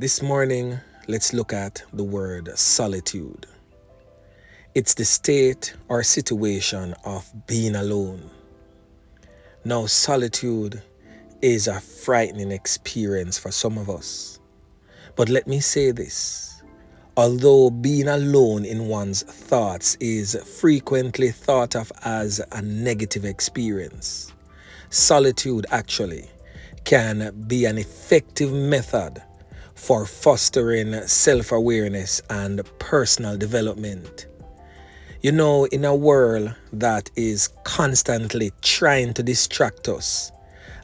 This morning, let's look at the word solitude. It's the state or situation of being alone. Now, solitude is a frightening experience for some of us. But let me say this. Although being alone in one's thoughts is frequently thought of as a negative experience, solitude actually can be an effective method for fostering self-awareness and personal development. You know, in a world that is constantly trying to distract us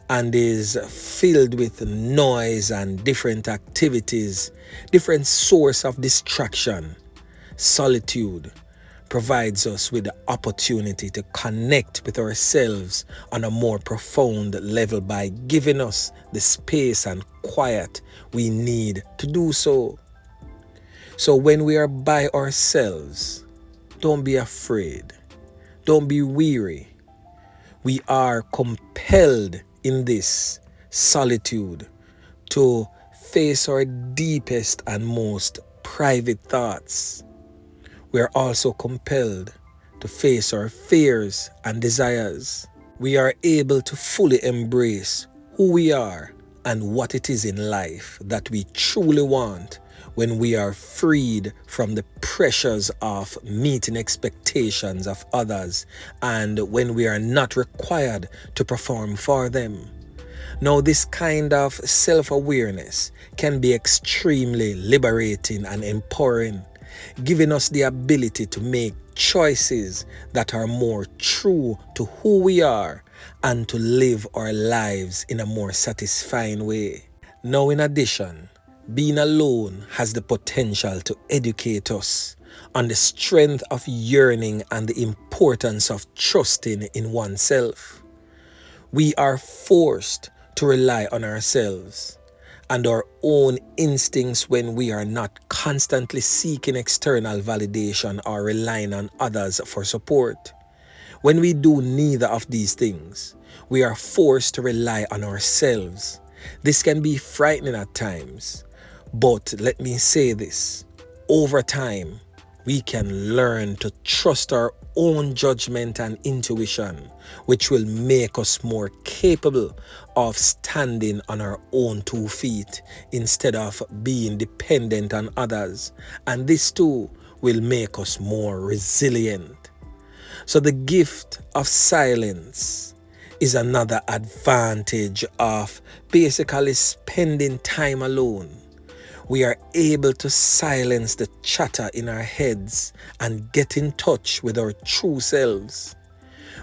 and is filled with noise and different activities, different source of distraction, solitude provides us with the opportunity to connect with ourselves on a more profound level by giving us the space and quiet we need to do so. So when we are by ourselves, don't be afraid. Don't be weary. We are compelled in this solitude to face our deepest and most private thoughts. We are also compelled to face our fears and desires. We are able to fully embrace who we are and what it is in life that we truly want when we are freed from the pressures of meeting expectations of others and when we are not required to perform for them. Now, this kind of self-awareness can be extremely liberating and empowering, giving us the ability to make choices that are more true to who we are and to live our lives in a more satisfying way. Now, in addition, being alone has the potential to educate us on the strength of yearning and the importance of trusting in oneself. We are forced to rely on ourselves and our own instincts when we are not constantly seeking external validation or relying on others for support. When we do neither of these things, we are forced to rely on ourselves. This can be frightening at times, but let me say this, over time, we can learn to trust our own judgment and intuition, which will make us more capable of standing on our own 2 feet instead of being dependent on others. And this too will make us more resilient. So the gift of silence is another advantage of basically spending time alone. We are able to silence the chatter in our heads and get in touch with our true selves.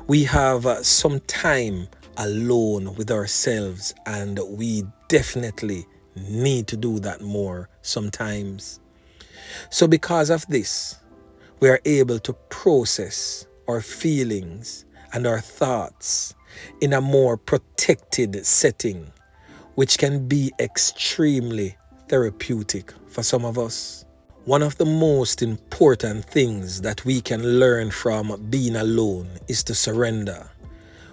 We have some time alone with ourselves, and we definitely need to do that more sometimes. So because of this, we are able to process our feelings and our thoughts in a more protected setting, which can be extremely therapeutic for some of us. One of the most important things that we can learn from being alone is to surrender.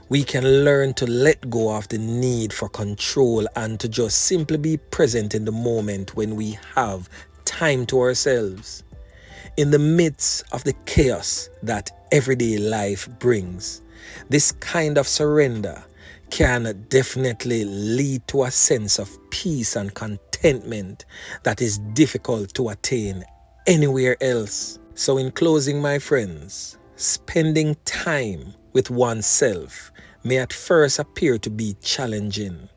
We can learn to let go of the need for control and to just simply be present in the moment when we have time to ourselves. In the midst of the chaos that everyday life brings, this kind of surrender can definitely lead to a sense of peace and contentment that is difficult to attain anywhere else. So in closing, my friends, spending time with oneself may at first appear to be challenging,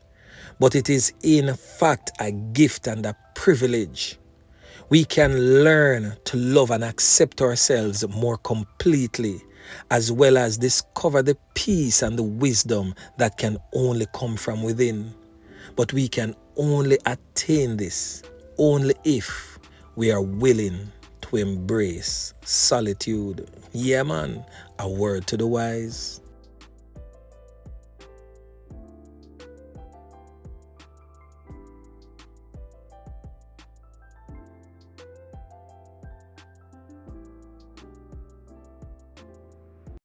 but it is in fact a gift and a privilege. We can learn to love and accept ourselves more completely, as well as discover the peace and the wisdom that can only come from within. But we can only attain this only if we are willing to embrace solitude. Yeah, man, a word to the wise.